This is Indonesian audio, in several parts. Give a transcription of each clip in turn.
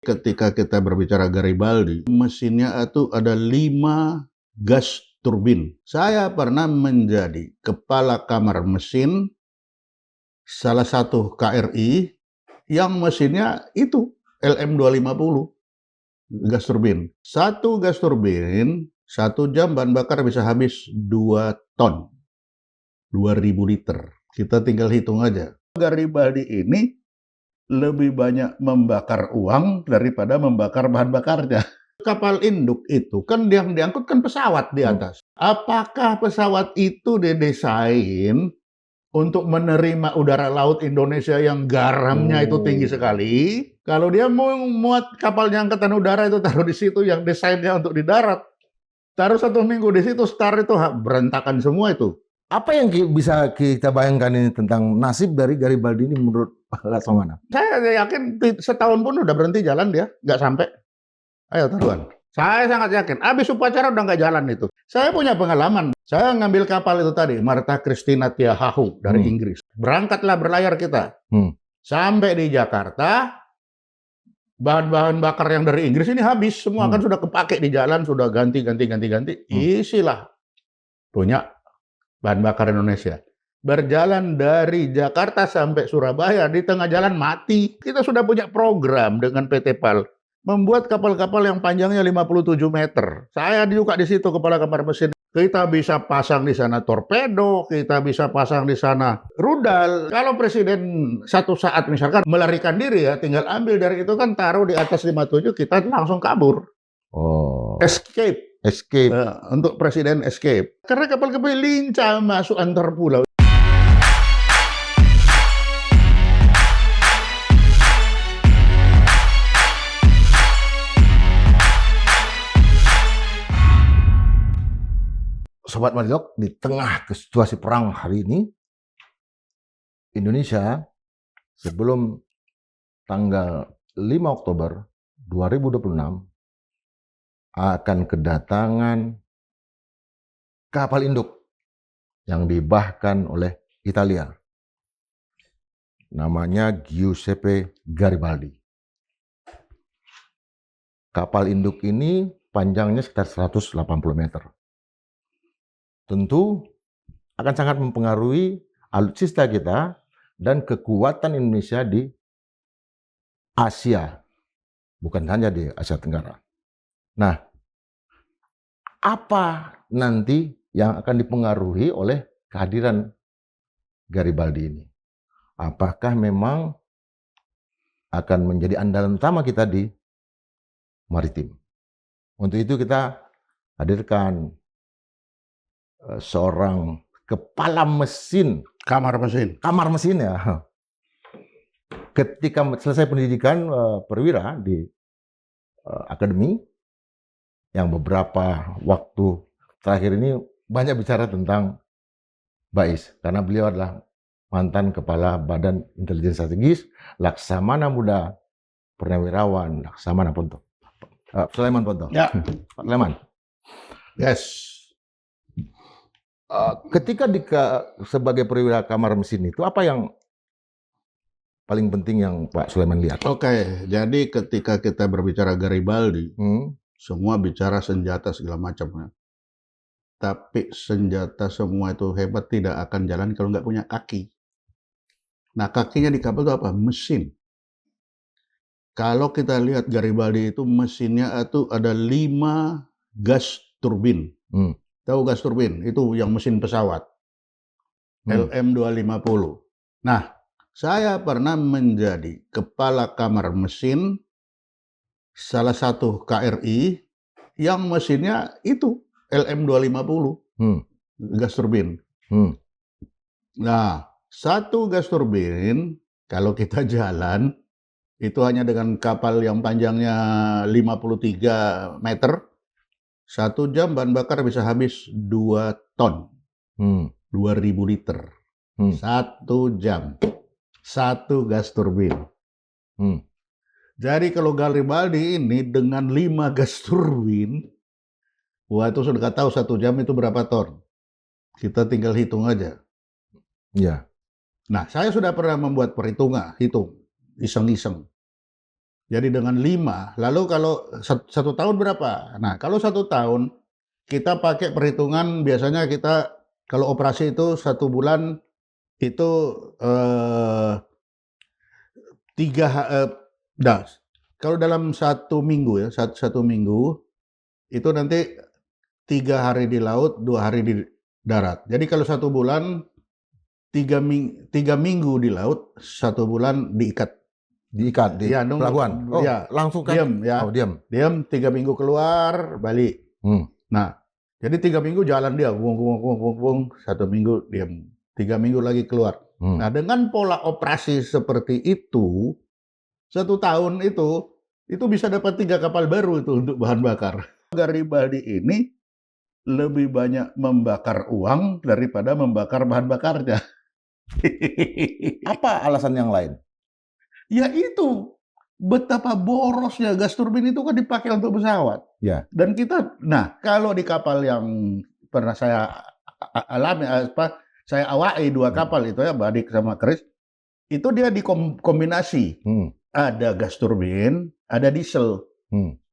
Ketika kita berbicara Garibaldi, mesinnya itu ada 5 gas turbin. Saya pernah menjadi kepala kamar mesin salah satu KRI yang mesinnya itu LM250 gas turbin. Satu gas turbin, 1 jam bahan bakar bisa habis 2 ton, 2000 liter. Kita tinggal hitung aja. Garibaldi ini lebih banyak membakar uang daripada membakar bahan bakarnya. Kapal induk itu kan yang diangkut kan pesawat di atas. Apakah pesawat itu didesain untuk menerima udara laut Indonesia yang garamnya itu tinggi sekali? Kalau dia mau muat kapalnya angkatan udara itu taruh di situ yang desainnya untuk di darat. Taruh 1 minggu di situ, start itu berantakan semua itu. Apa yang bisa kita bayangkan ini tentang nasib dari Garibaldi ini menurut Pak Laksamana? Saya yakin setahun pun udah berhenti jalan dia, nggak sampai. Ayo taruhan. Saya sangat yakin, habis upacara udah nggak jalan itu. Saya punya pengalaman. Saya ngambil kapal itu tadi, Martha Christina Tiahahu dari Inggris. Berangkatlah berlayar kita. Sampai di Jakarta, bahan-bahan bakar yang dari Inggris ini habis. Semua kan sudah kepake di jalan, sudah ganti. Isilah punya bahan bakar Indonesia. Berjalan dari Jakarta sampai Surabaya, di tengah jalan mati. Kita sudah punya program dengan PT PAL membuat kapal-kapal yang panjangnya 57 meter. Saya juga di situ kepala kamar mesin. Kita bisa pasang di sana torpedo, kita bisa pasang di sana rudal. Kalau presiden satu saat misalkan melarikan diri ya, tinggal ambil dari itu kan taruh di atas 57, kita langsung kabur. Escape. Untuk presiden escape. Karena kapal-kapal lincah masuk antar pulau. Sobat Marilog, di tengah situasi perang hari ini, Indonesia sebelum tanggal 5 Oktober 2026 akan kedatangan kapal induk yang dibahkan oleh Italia. Namanya Giuseppe Garibaldi. Kapal induk ini panjangnya sekitar 180 meter. Tentu akan sangat mempengaruhi alutsista kita dan kekuatan Indonesia di Asia, bukan hanya di Asia Tenggara. Nah, apa nanti yang akan dipengaruhi oleh kehadiran Garibaldi ini? Apakah memang akan menjadi andalan utama kita di maritim? Untuk itu kita hadirkan seorang kepala mesin, kamar mesin ya. Ketika selesai pendidikan perwira di akademi, yang beberapa waktu terakhir ini banyak bicara tentang Bais, karena beliau adalah mantan kepala Badan Intelijen Strategis, Laksamana Muda Purnawirawan Laksamana Ponto. Sulaiman Ponto. Ya. Pak Sulaiman. Yes. Ketika sebagai perwira kamar mesin itu, apa yang paling penting yang Pak Sulaiman lihat? Oke, jadi ketika kita berbicara Garibaldi, semua bicara senjata segala macam. Tapi senjata semua itu hebat tidak akan jalan kalau nggak punya kaki. Nah, kakinya di kapal itu apa? Mesin. Kalau kita lihat Garibaldi itu mesinnya itu ada 5 gas turbin. Tahu gas turbin? Itu yang mesin pesawat. LM250. Nah, saya pernah menjadi kepala kamar mesin salah satu KRI yang mesinnya itu LM250 gas turbin. Nah, 1 gas turbin kalau kita jalan itu hanya dengan kapal yang panjangnya 53 meter, 1 jam bahan bakar bisa habis 2 ton, 2000 liter. 1 jam. 1 gas turbin. Jadi kalau Garibaldi ini dengan 5 gas turbin, wah itu sudah tahu 1 jam itu berapa ton. Kita tinggal hitung aja. Ya. Nah, saya sudah pernah membuat perhitungan, hitung, iseng-iseng. Jadi dengan 5, lalu kalau 1 tahun berapa? Nah, kalau 1 tahun kita pakai perhitungan biasanya kita kalau operasi itu 1 bulan itu tiga dah. Kalau dalam 1 minggu ya, satu minggu itu nanti 3 hari di laut, 2 hari di darat. Jadi kalau 1 bulan 3 minggu di laut, 1 bulan diikat. Diikat di Ya, pelabuhan. Oh, ya, langsung kan? diam ya. Oh, diam. Diam 3 minggu keluar, balik. Nah, jadi 3 minggu jalan dia, wung, wung, wung, wung, wung, 1 minggu diam, 3 minggu lagi keluar. Nah, dengan pola operasi seperti itu, 1 tahun itu bisa dapat 3 kapal baru itu untuk bahan bakar. Garibaldi ini lebih banyak membakar uang daripada membakar bahan bakarnya. Apa alasan yang lain? Ya itu, betapa borosnya gas turbin itu kan dipakai untuk pesawat. Ya. Dan kita, nah kalau di kapal yang pernah saya alami, saya awaki 2 kapal itu ya, Badik sama Kris, itu dia dikombinasi. Ada gas turbin, ada diesel.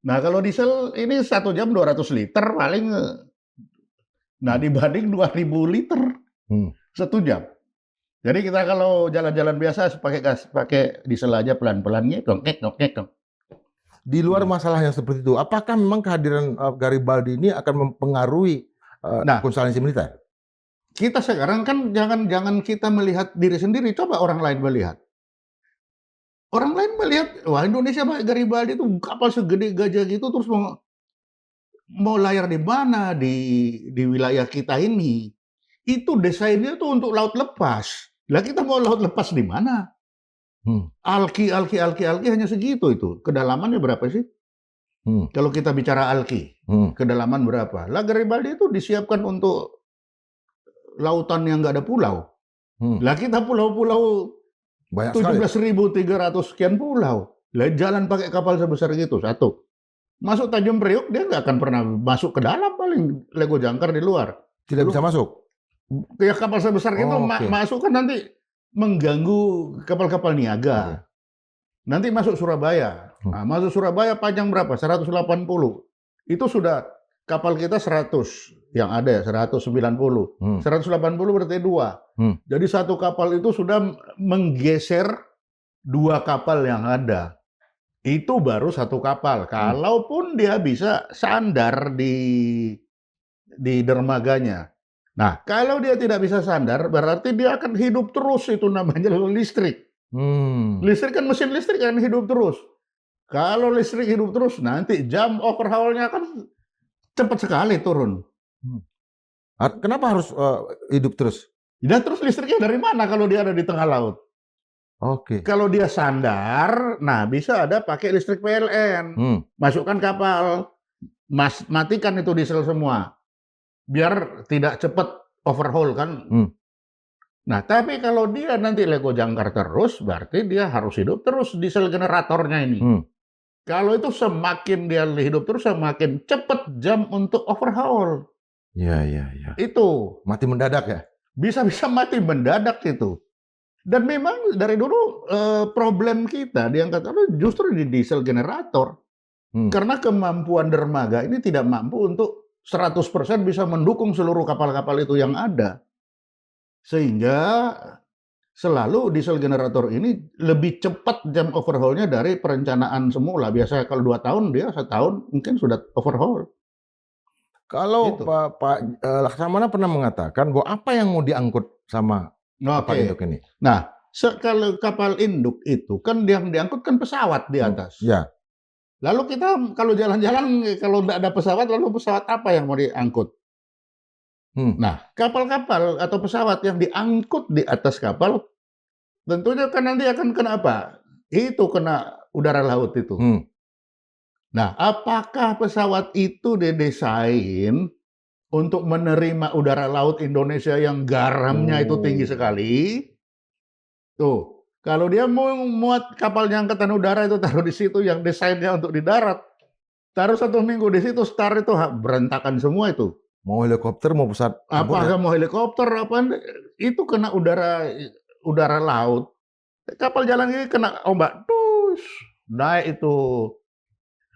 Nah kalau diesel ini 1 jam 200 liter paling, nah dibanding 2000 liter 1 jam. Jadi kita kalau jalan-jalan biasa pakai diesel aja pelan-pelan ngekong. Di luar masalah yang seperti itu, apakah memang kehadiran Garibaldi ini akan mempengaruhi konstelasi militer? Kita sekarang kan jangan kita melihat diri sendiri, coba orang lain melihat. Orang lain melihat, wah Indonesia pakai Garibaldi itu kapal segede gajah gitu terus mau layar di mana di wilayah kita ini. Itu desainnya tuh untuk laut lepas. Lah kita mau laut lepas di mana? Alki hanya segitu itu. Kedalamannya berapa sih? Kalau kita bicara alki, kedalaman berapa? Lah Garibaldi itu disiapkan untuk lautan yang nggak ada pulau. Lah kita pulau-pulau 17.300 sekian pulau. Lah jalan pakai kapal sebesar gitu, satu. Masuk Tanjung Priok dia nggak akan pernah masuk ke dalam, paling Lego jangkar di luar. Tidak bisa masuk? Ya kapal sebesar itu masuk kan nanti mengganggu kapal-kapal niaga. Nanti masuk Surabaya. Nah, masuk Surabaya panjang berapa? 180. Itu sudah kapal kita 100 yang ada ya, 190. 180 berarti 2. Jadi 1 kapal itu sudah menggeser 2 kapal yang ada. Itu baru 1 kapal. Kalaupun dia bisa sandar di dermaganya. Nah, kalau dia tidak bisa sandar, berarti dia akan hidup terus, itu namanya listrik. Listrik kan, mesin listrik kan hidup terus. Kalau listrik hidup terus, nanti jam overhaul-nya kan cepat sekali turun. Kenapa harus hidup terus? Dan terus listriknya dari mana kalau dia ada di tengah laut? Kalau dia sandar, nah bisa ada pakai listrik PLN. Masukkan kapal, matikan itu diesel semua. Biar tidak cepat overhaul kan. Nah, tapi kalau dia nanti Lego jangkar terus, berarti dia harus hidup terus diesel generatornya ini. Kalau itu semakin dia hidup terus, semakin cepat jam untuk overhaul. Ya. Itu. Mati mendadak ya? Bisa-bisa mati mendadak itu. Dan memang dari dulu problem kita di Angkatan justru di diesel generator. Karena kemampuan dermaga ini tidak mampu untuk 100% bisa mendukung seluruh kapal-kapal itu yang ada. Sehingga selalu diesel generator ini lebih cepat jam overhaul-nya dari perencanaan semula. Biasanya kalau 2 tahun, dia 1 tahun mungkin sudah overhaul. Kalau gitu. Pak Laksamana pernah mengatakan bahwa apa yang mau diangkut sama kapal induk ini? Nah, kalau kapal induk itu kan yang diangkut kan pesawat di atas. Ya. Lalu kita kalau jalan-jalan, kalau tidak ada pesawat, lalu pesawat apa yang mau diangkut? Nah, kapal-kapal atau pesawat yang diangkut di atas kapal, tentunya kan nanti akan kena apa? Itu kena udara laut itu. Nah, apakah pesawat itu didesain untuk menerima udara laut Indonesia yang garamnya itu tinggi sekali? Tuh. Kalau dia mau muat kapalnya Angkatan Udara itu taruh di situ yang desainnya untuk di darat. Taruh 1 minggu di situ, start itu berantakan semua itu. Mau helikopter, mau pesawat. Apakah mau helikopter, itu kena udara laut. Kapal jalan ini kena ombak, dus. naik itu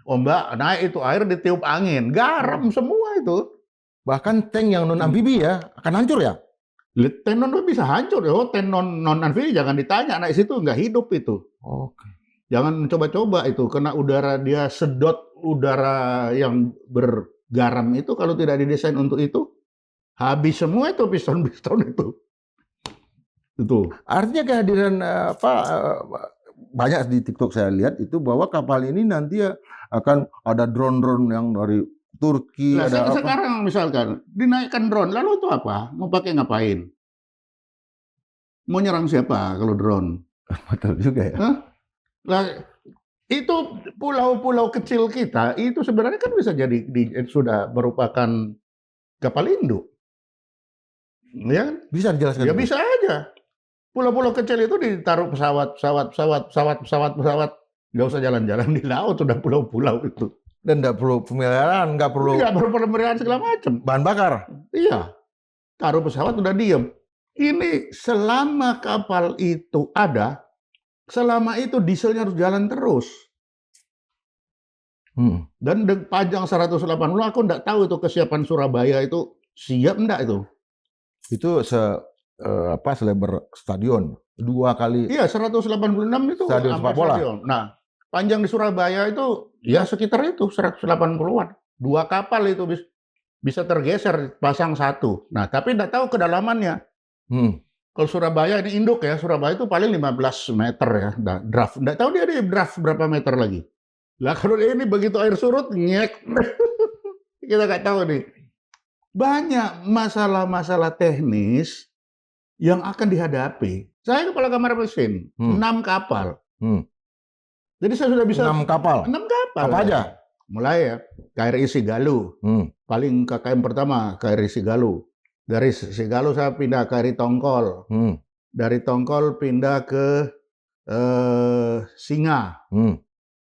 ombak, naik itu air ditiup angin, garam semua itu. Bahkan tank yang non amfibi ya akan hancur ya. Tenon bisa hancur ya. Oh, tenon non amfibi jangan ditanya, naik situ nggak hidup itu. Oke. Jangan coba-coba itu, kena udara dia sedot udara yang bergaram itu kalau tidak didesain untuk itu, habis semua itu piston-piston itu. Itu. Artinya kehadiran banyak di TikTok saya lihat itu bahwa kapal ini nanti akan ada drone-drone yang dari Turki, Nah, ada apa? sekarang misalkan dinaikkan drone, lalu itu apa? Mau pakai ngapain? Mau nyerang siapa kalau drone? Betul juga ya. Hah? Lah, itu pulau-pulau kecil kita itu sebenarnya kan bisa jadi sudah merupakan kapal induk. Ya kan? Bisa dijelaskan? Ya bisa aja. Pulau-pulau kecil itu ditaruh pesawat, nggak usah jalan-jalan di laut, sudah pulau-pulau itu. Dan nggak perlu pemeliharaan, nggak perlu pemeliharaan segala macam. bahan bakar. Iya, taruh pesawat udah diem. Ini selama kapal itu ada, selama itu dieselnya harus jalan terus. Dan panjang 180, aku nggak tahu itu kesiapan Surabaya itu siap enggak itu. Itu selebar stadion 2 kali. Iya, 186 itu stadion sepak bola. Stadion. Nah, panjang di Surabaya itu ya sekitar itu 180-an. 2 kapal itu bisa tergeser pasang satu. Nah, tapi enggak tahu kedalamannya. Kalau Surabaya ini induk ya, Surabaya itu paling 15 meter ya, draft. Enggak tahu dia di draft berapa meter lagi. Lah kalau ini begitu air surut nyek. Kita nggak tahu nih. Banyak masalah-masalah teknis yang akan dihadapi. Saya kepala kamar mesin, 6 kapal. Jadi saya sudah bisa 6 kapal. 6 kapal. Apa aja? Mulai ya, KRI Sigalu. Paling KKM pertama KRI Sigalu. Dari Sigalu saya pindah ke KRI Tongkol. Dari Tongkol pindah ke Singa.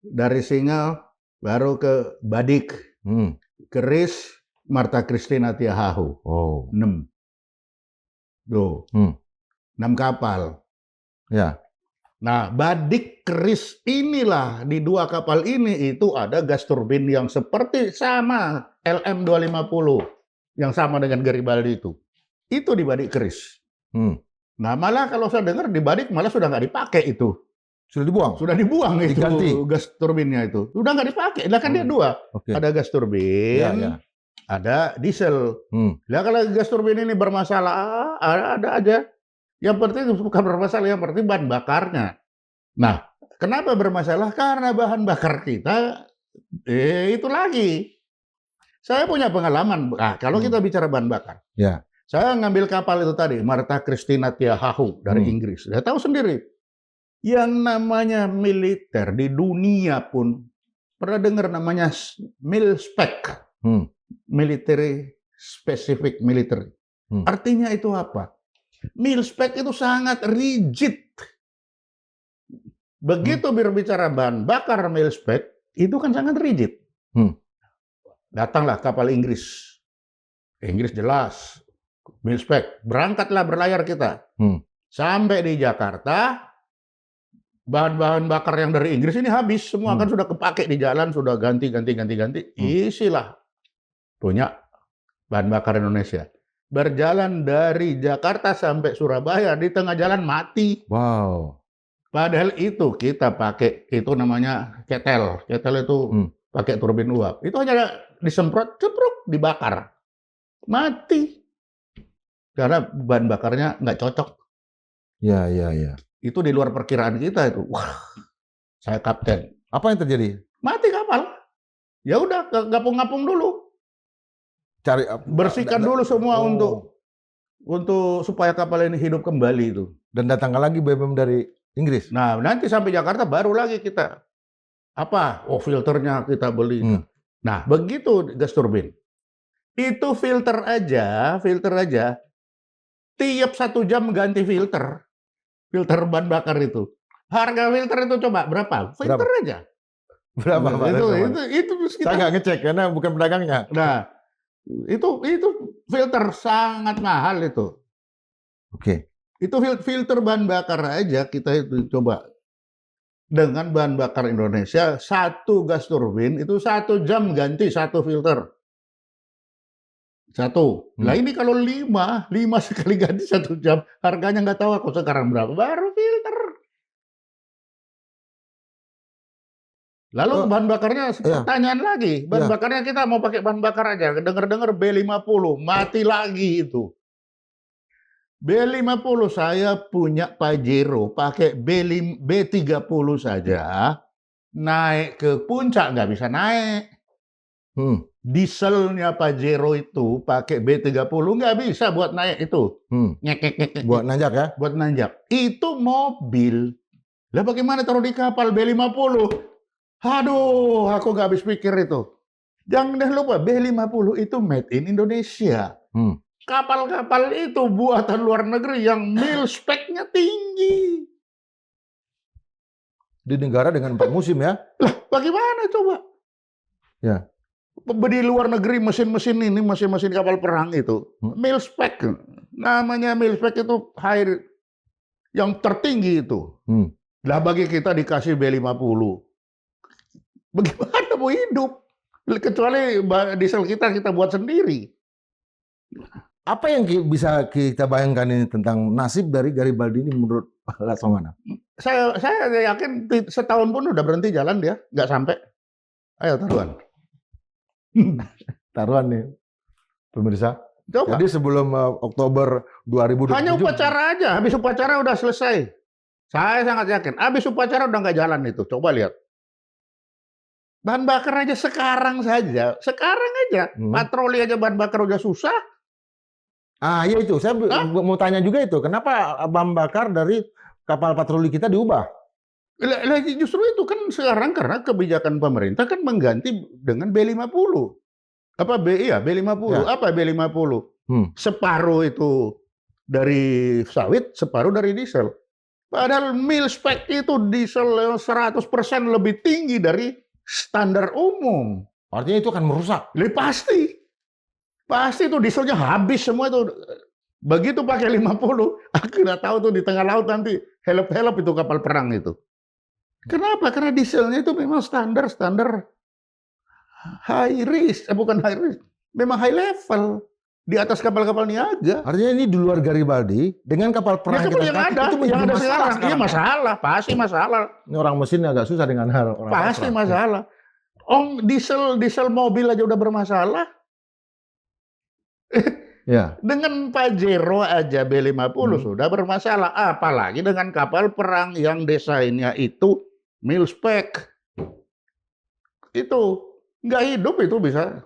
Dari Singa baru ke Badik. Keris Marta Christina Tiahahu. 6. Tuh. 6 kapal. Ya. Nah, Badik Keris inilah di 2 kapal ini itu ada gas turbin yang seperti sama LM250 yang sama dengan Garibaldi itu. Itu di Badik Keris. Nah, malah kalau saya dengar di Badik malah sudah nggak dipakai itu. Sudah dibuang? Sudah dibuang itu Diganti. gas turbinnya itu. Sudah nggak dipakai. Lah kan dia 2. Okay. Ada gas turbin, ada diesel. Lah kalau gas turbin ini bermasalah, ada aja. Yang penting bukan bermasalah, yang penting bahan bakarnya. Nah, kenapa bermasalah? Karena bahan bakar kita itu lagi. Saya punya pengalaman. Kalau kita bicara bahan bakar, saya ngambil kapal itu tadi, Marta Christina Tiahahu dari Inggris. Saya tahu sendiri, yang namanya militer di dunia pun pernah dengar namanya mil-spec, military specific military. Artinya itu apa? Mil-spec itu sangat rigid. Begitu berbicara bahan bakar mil-spec, itu kan sangat rigid. Datanglah kapal Inggris. Inggris jelas. Mil-spec. Berangkatlah berlayar kita. Sampai di Jakarta, bahan-bahan bakar yang dari Inggris ini habis. Semua kan sudah kepake di jalan, sudah ganti. Isilah. Punya bahan bakar Indonesia. Berjalan dari Jakarta sampai Surabaya, di tengah jalan mati. Wow. Padahal itu kita pakai, itu namanya ketel. Ketel itu pakai turbin uap. Itu hanya disemprot, cepruk, dibakar. Mati. Karena bahan bakarnya nggak cocok. Ya. Itu di luar perkiraan kita itu. Wah, saya kapten. Apa yang terjadi? Mati kapal. Ya udah, ngapung-ngapung dulu. Bersihkan dulu semua untuk supaya kapal ini hidup kembali itu. Dan datangkan lagi BBM dari Inggris. Nah, nanti sampai Jakarta baru lagi kita filternya kita beli. Nah, begitu gas turbin. Itu filter aja, tiap 1 jam ganti filter bahan bakar itu. Harga filter itu coba berapa? Filter aja. Berapa? Itu saya nggak ngecek karena bukan pedagangnya. Nah, itu filter sangat mahal itu. Oke. Itu filter bahan bakar aja kita itu coba. dengan bahan bakar Indonesia, satu gas turbin itu 1 jam ganti satu filter. Satu. Lah ini kalau 5 sekali ganti 1 jam, harganya nggak tahu aku sekarang berapa, baru filter. Lalu bahan bakarnya, pertanyaan lagi, bahan bakarnya kita mau pakai bahan bakar aja, dengar-dengar B50, mati lagi itu. B50 saya punya Pajero, pakai B30 saja, naik ke puncak nggak bisa naik. Dieselnya Pajero itu pakai B30 nggak bisa buat naik itu. Buat nanjak ya? Buat nanjak. Itu mobil. Lah bagaimana taruh di kapal B50? Aduh, aku nggak habis pikir itu. Jangan deh lupa, B50 itu made in Indonesia. Kapal-kapal itu buatan luar negeri yang mil speknya tinggi. Di negara dengan 4 musim ya? Lah, bagaimana coba? Ya. Di luar negeri mesin-mesin ini, mesin-mesin kapal perang itu, mil spek. Namanya mil spek itu high, yang tertinggi itu. Lah bagi kita dikasih B50. Bagaimana mau hidup? Kecuali diesel kita buat sendiri. Apa yang bisa kita bayangkan ini tentang nasib dari Garibaldi ini menurut Pak Laksamana? Saya yakin setahun pun udah berhenti jalan dia, nggak sampai. Ayo taruhan. Taruhan nih, pemirsa. Coba. Jadi sebelum Oktober 2027. Hanya upacara aja, habis upacara udah selesai. Saya sangat yakin, habis upacara udah nggak jalan itu. Coba lihat. Bahan bakar aja sekarang saja, patroli aja bahan bakar udah susah. Ya itu, saya mau tanya juga itu, kenapa bahan bakar dari kapal patroli kita diubah? Justru itu kan sekarang karena kebijakan pemerintah kan mengganti dengan B50. B50. Ya. Apa B50? Separuh itu dari sawit, separuh dari diesel. Padahal mil spek itu diesel 100% lebih tinggi dari standar umum. Artinya itu akan merusak. Pasti itu dieselnya habis semua itu. Begitu pakai 50, aku nggak tahu tuh di tengah laut nanti help itu kapal perang itu. Kenapa? Karena dieselnya itu memang standar high risk, bukan high risk, memang high level di atas kapal-kapal niaga. Artinya ini di luar Garibaldi dengan kapal perang yang ada sekarang. Iya masalah, pasti masalah. Ini orang mesin agak susah dengan hal orang pasti perang. Masalah. Diesel mobil aja udah bermasalah. Ya. Dengan Pajero aja B50 sudah bermasalah, apalagi dengan kapal perang yang desainnya itu mil spek. Itu nggak hidup, itu bisa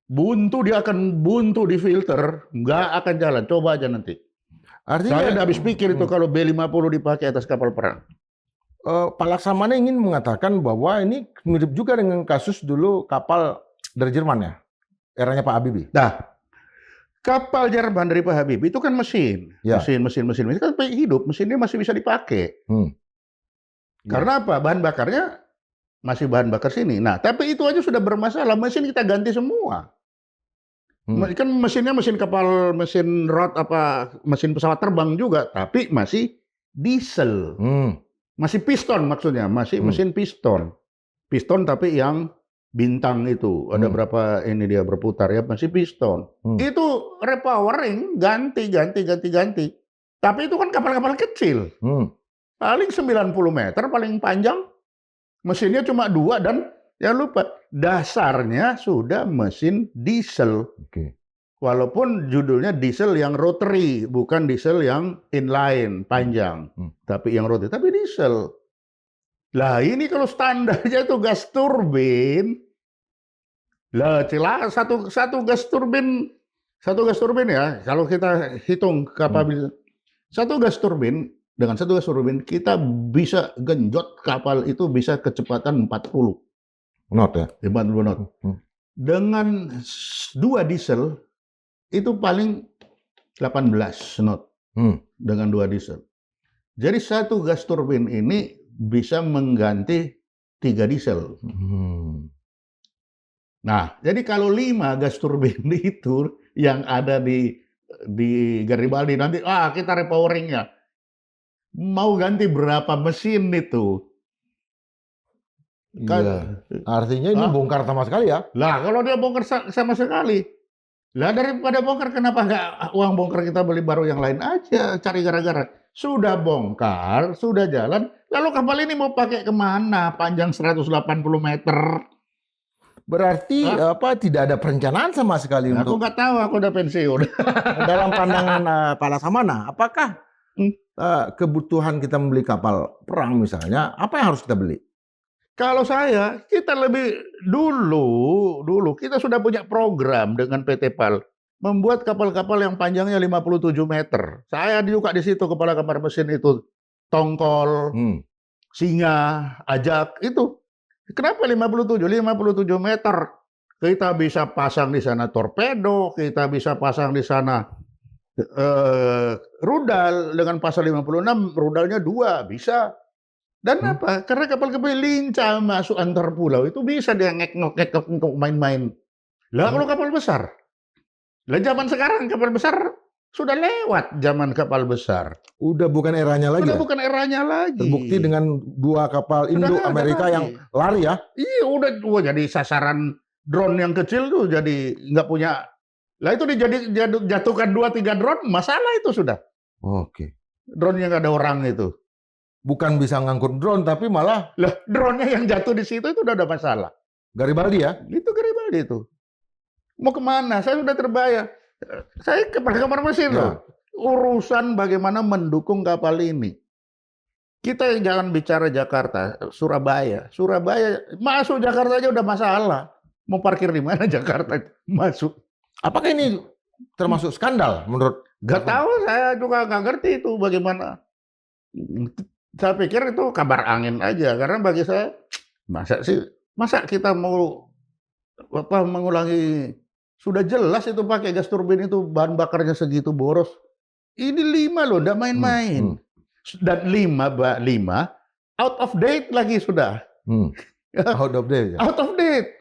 buntu, dia akan buntu di filter, nggak akan jalan. Coba aja nanti. Artinya, saya udah habis pikir itu kalau B50 dipakai atas kapal perang. Pak Laksamana ingin mengatakan bahwa ini mirip juga dengan kasus dulu kapal dari Jerman ya, eranya Pak Habibie. Nah, kapal Jerman dari Pak Habibie itu kan mesin, mesin kan hidup, mesinnya masih bisa dipakai. Karena apa? Bahan bakarnya masih bahan bakar sini. Nah, tapi itu aja sudah bermasalah, mesin kita ganti semua. Kan mesinnya mesin kapal, mesin rod mesin pesawat terbang juga, tapi masih diesel. Masih piston maksudnya, masih mesin piston. Piston tapi yang bintang itu, ada berapa ini dia berputar ya, masih piston. Itu repowering, ganti. Tapi itu kan kapal-kapal kecil. Paling 90 meter paling panjang. Mesinnya cuma 2 dan jangan lupa dasarnya sudah mesin diesel. Walaupun judulnya diesel yang rotary, bukan diesel yang inline panjang, tapi yang rotary, tapi diesel. Lah ini kalau standarnya itu gas turbin, lah satu gas turbin ya, kalau kita hitung kapabilitas satu gas turbin, dengan satu gas turbin kita bisa genjot kapal itu bisa kecepatan 40 knot ya, 50 knot. Dengan 2 diesel itu paling 18 knot dengan 2 diesel. Jadi satu gas turbin ini bisa mengganti 3 diesel. Nah, jadi kalau 5 gas turbin itu yang ada di Garibaldi nanti, kita repoweringnya. Mau ganti berapa mesin itu? Iya. Artinya ini bongkar sama sekali ya? Lah kalau dia bongkar sama sekali, lah daripada bongkar kenapa nggak uang bongkar kita beli baru yang lain aja, cari gara-gara. Sudah bongkar, sudah jalan, lalu kapal ini mau pakai kemana? Panjang 180 meter. Berarti tidak ada perencanaan sama sekali Aku untuk nggak tahu, aku udah pensiun. dalam pandangan Pak Laksamana, apakah kebutuhan kita membeli kapal perang misalnya, apa yang harus kita beli? Kalau saya, kita lebih dulu kita sudah punya program dengan PT PAL membuat kapal-kapal yang panjangnya 57 meter. Saya juga di situ kepala kamar mesin itu, Tongkol, Singa, Ajak itu. Kenapa 57? 57 meter. Kita bisa pasang di sana torpedo, kita bisa pasang di sana rudal dengan pasal 56, rudalnya 2 bisa. Dan apa? Karena kapal-kapal lincah masuk antar pulau itu bisa dia ngek-ngek untuk main-main. Lah kalau kapal besar, lah zaman sekarang kapal besar sudah lewat zaman kapal besar. Udah bukan eranya lagi. Sudah ya? bukan eranya lagi. Terbukti dengan 2 kapal Indo-Amerika yang lari ya. Iya udah jadi sasaran drone yang kecil tuh jadi nggak punya. Lah itu dijatuhkan 2-3 drone, masalah itu sudah. Oke. Drone yang nggak ada orang itu. Bukan bisa ngangkut drone, tapi malah drone-nya yang jatuh di situ itu udah ada masalah. Garibaldi ya? Itu Garibaldi itu. Mau kemana? Saya sudah terbayar. Saya ke kamar mesin loh. Urusan bagaimana mendukung kapal ini. Kita jangan bicara Jakarta, Surabaya. Surabaya, masuk Jakarta aja udah masalah. Mau parkir di mana Jakarta masuk. Apakah ini termasuk skandal menurut? Gak tahu, saya juga nggak ngerti itu bagaimana. Saya pikir itu kabar angin aja, karena bagi saya masa kita mau mengulangi, sudah jelas itu pakai gas turbin itu bahan bakarnya segitu boros. Ini 5 loh, nggak main-main. Dan 5 out of date lagi sudah. Out of date. Ya? Out of date.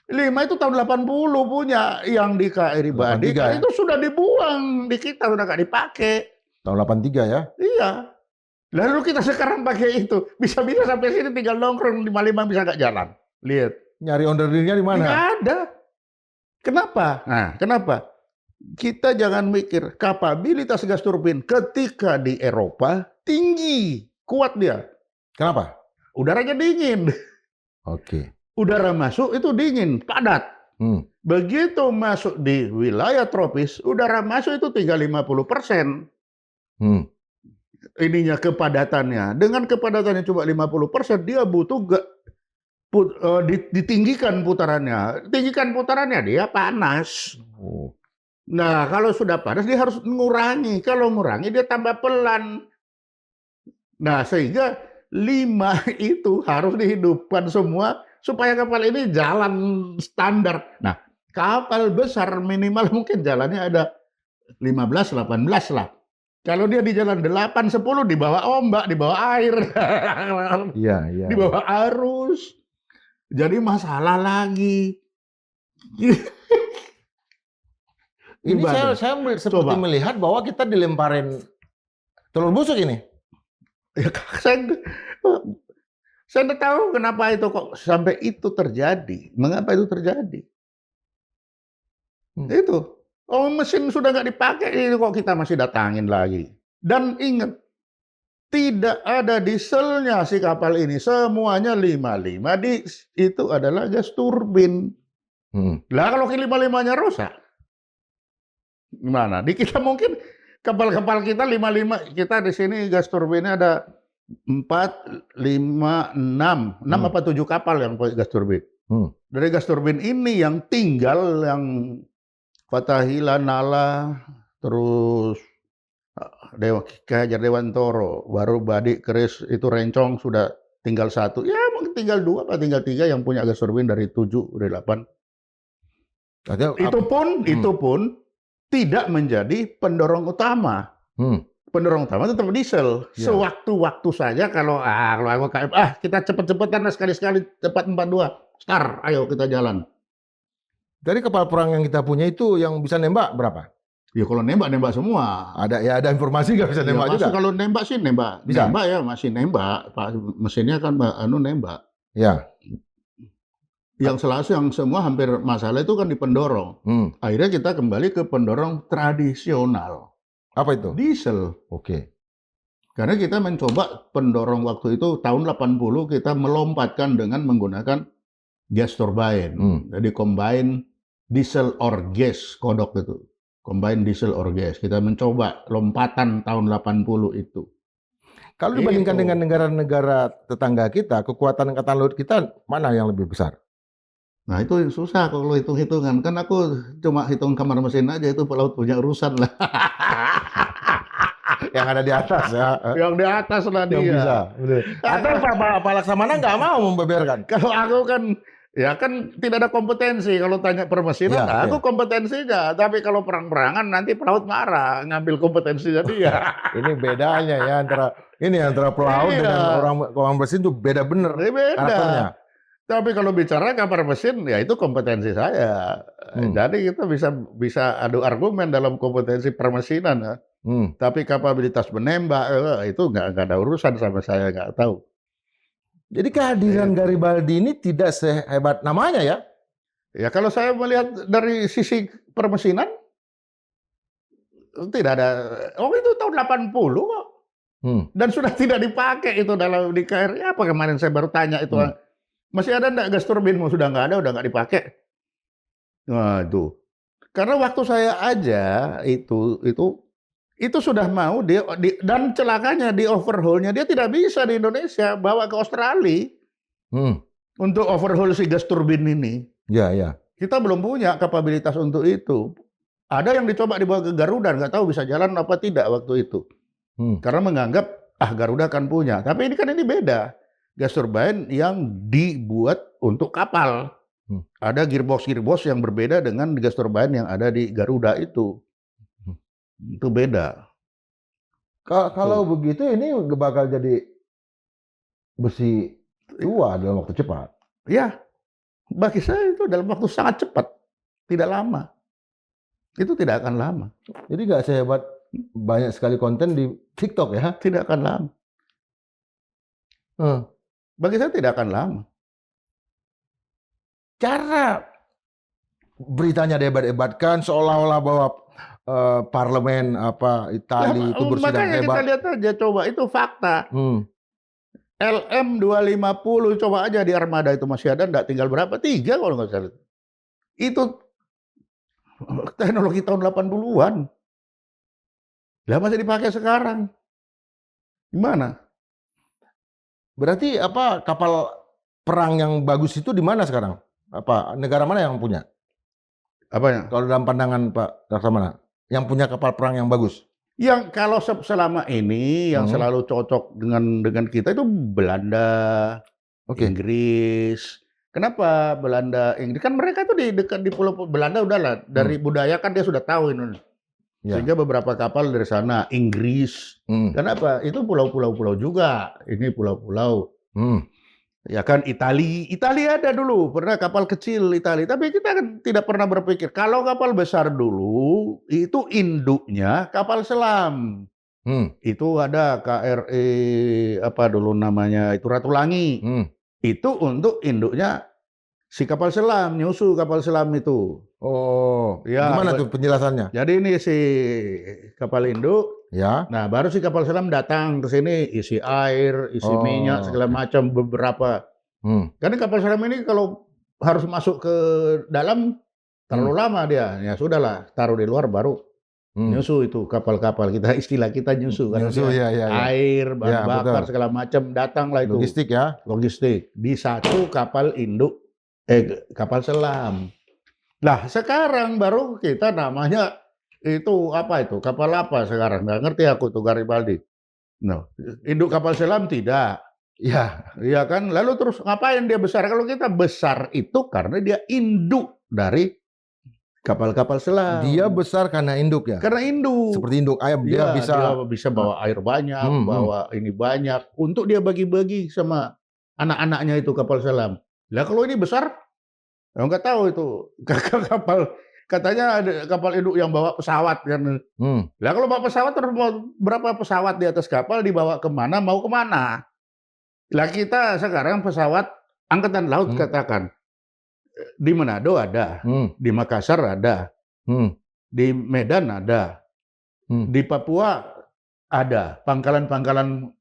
5 itu tahun 80 punya yang di KRI Badi itu sudah dibuang di kita, sudah nggak dipakai. Tahun 83 ya? Iya. Lalu kita sekarang pakai itu, bisa-bisa sampai sini tinggal nongkrong di Palembang bisa nggak jalan. Lihat. Nyari onderdilnya di mana? Nggak ada. Kenapa? Nah, kenapa? Kita jangan mikir kapabilitas gas turbin ketika di Eropa tinggi, kuat dia. Kenapa? Udaranya dingin. Oke. Udara masuk itu dingin, padat. Begitu masuk di wilayah tropis, udara masuk itu tinggal 50%. Ininya kepadatannya. Dengan kepadatannya cuma 50%, dia butuh ditinggikan putarannya. Tinggikan putarannya, dia panas. Nah, kalau sudah panas, dia harus mengurangi. Kalau mengurangi, dia tambah pelan. Nah, sehingga 5 itu harus dihidupkan semua supaya kapal ini jalan standar. Nah, kapal besar minimal mungkin jalannya ada 15-18 lah. Kalau dia di jalan 8-10 di bawah ombak, di bawah air. Iya. Di bawah arus. Jadi masalah lagi. Ini saya seperti melihat bahwa kita dilemparin telur busuk ini. Ya, saya tidak tahu kenapa itu kok sampai itu terjadi. Mengapa itu terjadi? Itu. Oh, mesin sudah nggak dipakai, ini kok kita masih datangin lagi. Dan ingat, tidak ada dieselnya si kapal ini. Semuanya 55 itu adalah gas turbin. Lah kalau 55-nya rusak, gimana? Di kita mungkin kapal-kapal kita 55, kita di sini gas turbinnya ada 4, 5, 6 apa 7 kapal yang pakai gas turbin. Dari gas turbin ini yang tinggal yang Fatahila, Nala, terus Hajar Dewantoro, baru Badi, Keris, itu Rencong sudah tinggal 1. Ya mungkin tinggal 2 atau tinggal 3 yang punya gas turbin dari 7, dari 8. Itu pun tidak menjadi pendorong utama. Pendorong utama tetap diesel. Ya. Sewaktu-waktu saja kalau kita cepet-cepetan sekali-sekali cepat 42. Start, ayo kita jalan. Dari kapal perang yang kita punya itu yang bisa nembak berapa? Ya kalau nembak semua. Ada informasi nggak bisa Ya, nembak juga? kalau nembak sih nembak. Bisa? Nembak ya masih nembak. Pak mesinnya kan nembak. Ya. Yang semua hampir masalah itu kan di pendorong. Akhirnya kita kembali ke pendorong tradisional. Apa itu? Diesel. Oke. Karena kita mencoba pendorong waktu itu tahun 80 kita melompatkan dengan menggunakan gas turbine. Jadi combine diesel or gas kodok itu. Combine diesel or gas. Kita mencoba lompatan tahun 80 itu. Kalau dibandingkan dengan negara-negara tetangga kita, kekuatan angkatan laut kita mana yang lebih besar? Nah itu yang susah kalau hitung-hitungan. Kan aku cuma hitung kamar mesin aja, itu pelaut punya urusan lah. Yang ada di atas ya. Yang di atas lah dia. Yang bisa. Atau Pak Laksamana nggak mau membeberkan? Kalau aku kan, ya kan tidak ada kompetensi. Kalau tanya permesinan, aku kompetensinya. Tapi kalau perang-perangan nanti pelaut marah, ngambil kompetensinya dia. Ini bedanya ya antara pelaut dengan orang mesin itu beda bener karakternya. Tapi kalau bicara kapal mesin, ya itu kompetensi saya. Jadi kita bisa adu argumen dalam kompetensi permesinan. Ya. Tapi kapabilitas menembak itu nggak ada urusan sama saya, nggak tahu. Jadi kehadiran Garibaldi ini tidak sehebat namanya ya? Ya kalau saya melihat dari sisi permesinan, tidak ada. Oh itu tahun 80 kok. Dan sudah tidak dipakai itu dalam di KRI. Apa kemarin saya baru tanya itu. Masih ada enggak gas turbin? Sudah nggak ada, udah nggak dipakai. Nah itu. Karena waktu saya aja itu sudah mau dan celakanya di overhaulnya dia tidak bisa di Indonesia, bawa ke Australia untuk overhaul si gas turbin ini. Ya. Kita belum punya kapabilitas untuk itu. Ada yang dicoba dibawa ke Garuda, nggak tahu bisa jalan apa tidak waktu itu. Karena menganggap Garuda kan punya. Tapi ini beda. Gas turbine yang dibuat untuk kapal. Ada gearbox yang berbeda dengan gas turbine yang ada di Garuda itu. Itu beda. Kalau begitu ini bakal jadi besi tua dalam waktu cepat. Ya, bagi saya itu dalam waktu sangat cepat. Tidak lama. Itu tidak akan lama. Jadi nggak sehebat banyak sekali konten di TikTok ya? Tidak akan lama. Bagi saya tidak akan lama. Cara beritanya debat-debatkan seolah-olah bahwa parlemen Italia itu bersih dan hebat. Kita lihat aja coba itu fakta. LM 250 coba aja di armada itu masih ada enggak, tinggal berapa? 3 kalau nggak salah. Itu teknologi tahun 80-an. Lah masih dipakai sekarang. Gimana? Berarti kapal perang yang bagus itu di mana sekarang? Negara mana yang punya? Apanya? Kalau dalam pandangan Pak Laksamana, yang punya kapal perang yang bagus? Yang kalau selama ini yang selalu cocok dengan kita itu Belanda, Inggris. Kenapa Belanda, Inggris? Kan mereka tuh di dekat di pulau Belanda udahlah, dari budaya kan dia sudah tahu Indonesia. Sehingga beberapa kapal dari sana, Inggris. Kenapa? Itu pulau-pulau juga. Ini pulau-pulau. Ya kan Italia ada dulu, pernah kapal kecil Italia. Tapi kita kan tidak pernah berpikir, kalau kapal besar dulu, itu induknya kapal selam. Itu ada KRI, apa dulu namanya, itu Ratulangi. Itu untuk induknya si kapal selam, nyusu kapal selam itu. Oh, ya. Gimana tuh penjelasannya? Jadi ini si kapal induk, ya. Nah baru si kapal selam datang ke sini, isi air, isi minyak, segala macam beberapa. Karena kapal selam ini kalau harus masuk ke dalam terlalu lama dia, ya sudahlah, taruh di luar baru nyusu itu kapal-kapal kita, istilah kita nyusu kan. Nyusu, ya. Air, bahan bakar, segala macam datanglah itu. Logistik ya. Logistik di satu kapal induk, kapal selam. Nah, sekarang baru kita namanya itu apa itu? Kapal apa sekarang? Nggak ngerti aku tuh Garibaldi. No. Induk kapal selam tidak. Iya kan? Lalu terus ngapain dia besar? Kalau kita besar itu karena dia induk dari kapal-kapal selam. Dia besar karena induk ya? Karena induk. Seperti induk ayam, dia bisa bawa air banyak, bawa ini banyak. Untuk dia bagi-bagi sama anak-anaknya itu kapal selam. Lah kalau ini besar, nggak tahu itu kapal katanya ada kapal induk yang bawa pesawat kan. Lah kalau bawa pesawat terus mau berapa pesawat di atas kapal dibawa kemana, mau kemana? Lah kita sekarang pesawat angkatan laut katakan di Manado ada, di Makassar ada, di Medan ada, di Papua ada, pangkalan-pangkalan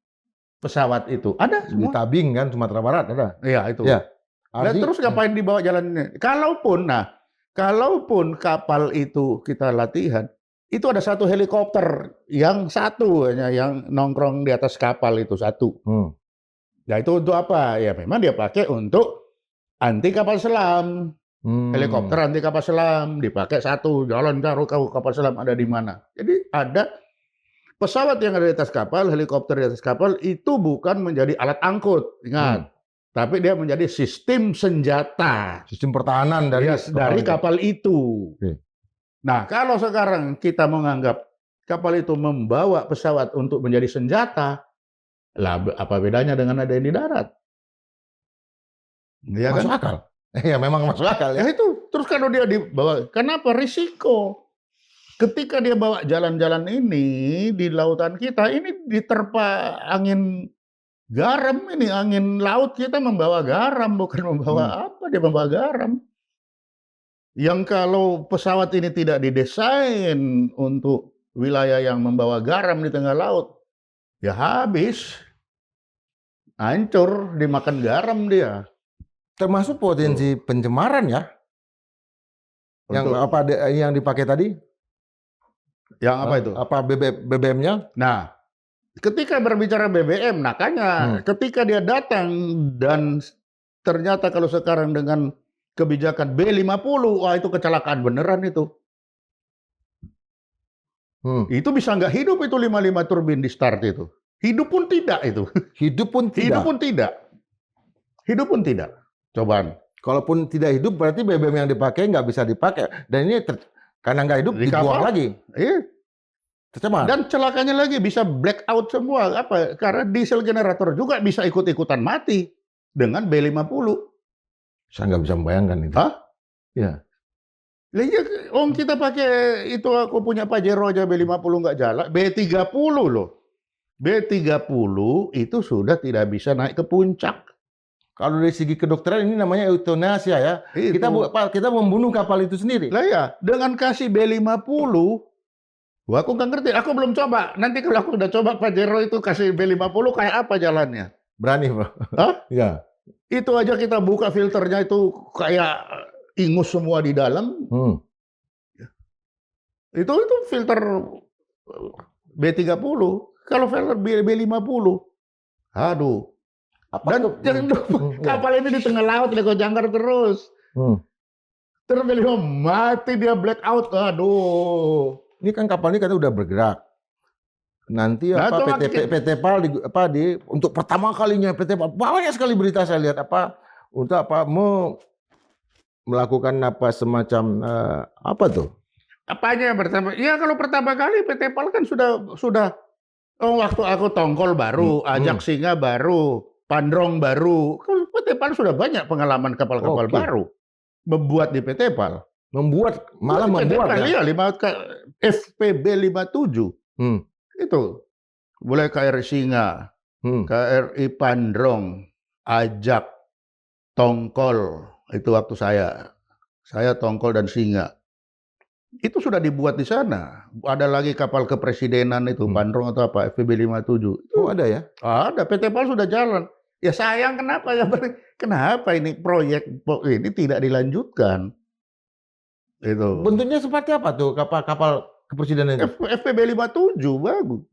pesawat itu ada Di semua. Tabing kan, Sumatera Barat ada. Iya itu. Ya. Nah, terus ngapain dibawa jalannya? Kalaupun kapal itu kita latihan, itu ada satu helikopter yang satu hanya yang nongkrong di atas kapal itu satu. Nah itu untuk apa? Ya memang dia pakai untuk anti kapal selam. Helikopter anti kapal selam dipakai satu, jalan cari tahu kapal selam ada di mana. Jadi ada pesawat yang ada di atas kapal, helikopter di atas kapal itu bukan menjadi alat angkut, ingat. Tapi dia menjadi sistem senjata. Sistem pertahanan dari kapal itu. Nah, kalau sekarang kita menganggap kapal itu membawa pesawat untuk menjadi senjata, lah apa bedanya dengan ada yang di darat? Ya masuk kan? akal. Ya memang masuk akal ya. Ya itu. Terus kalau dia dibawa, kenapa risiko? Ketika dia bawa jalan-jalan ini di lautan kita, ini diterpa angin garam ini, angin laut kita membawa garam, bukan membawa apa, dia membawa garam. Yang kalau pesawat ini tidak didesain untuk wilayah yang membawa garam di tengah laut, ya habis. Hancur, dimakan garam dia. Termasuk potensi pencemaran ya. Yang dipakai tadi? Yang apa itu? Apa BBM-nya? Nah, ketika berbicara BBM, makanya ketika dia datang dan ternyata kalau sekarang dengan kebijakan B50, wah itu kecelakaan beneran itu. Itu bisa nggak hidup itu 55 turbin di start itu. Hidup pun tidak itu. Hidup pun tidak. Hidup pun tidak. Hidup pun tidak. Cobaan. Kalaupun tidak hidup berarti BBM yang dipakai nggak bisa dipakai. Dan ini karena nggak hidup dibuang lagi. Iya. Tercemar. Dan celakanya lagi bisa black out semua. Apa? Karena diesel generator juga bisa ikut-ikutan mati dengan B50. Saya nggak bisa membayangkan itu. Hah? Ya. Lah iya, kita pakai itu, aku punya Pajero aja B50 nggak jalan. B30 loh. B30 itu sudah tidak bisa naik ke puncak. Kalau dari segi kedokteran ini namanya euthanasia ya. Kita membunuh kapal itu sendiri. Lah ya, dengan kasih B50, wah aku nggak ngerti, aku belum coba. Nanti kalau aku udah coba Pajero itu kasih B50 kayak apa jalannya? Berani, Bro. Hah? Ya. Itu aja kita buka filternya itu kayak ingus semua di dalam. Itu filter B30. Kalau filter B50, aduh. Dan jangan lupa, kapal ini di tengah laut, Lego jangkar terus. Terus beliau mati, dia black out. Aduh. Ini kan kapal ini kan udah bergerak. Nanti PT PAL untuk pertama kalinya PT PAL banyak sekali berita saya lihat melakukan semacam apa tuh? Apanya yang pertama? Ya kalau pertama kali PT PAL kan sudah waktu aku Tongkol baru, Ajak Singa baru, Pandrong baru. Kalau PT PAL sudah banyak pengalaman kapal-kapal baru membuat di PT PAL. Membuat ya? Iya, FPB 57. Itu mulai KRI Singa, KRI Pandrong, Ajak, Tongkol, itu waktu saya Tongkol dan Singa. Itu sudah dibuat di sana. Ada lagi kapal kepresidenan itu, Pandrong atau apa, FPB 57. Oh ada ya? Ada, PT PAL sudah jalan. Ya sayang kenapa ini proyek ini tidak dilanjutkan? Itu. Bentuknya seperti apa tuh kapal kepresidenan itu? FPB 57 bagus.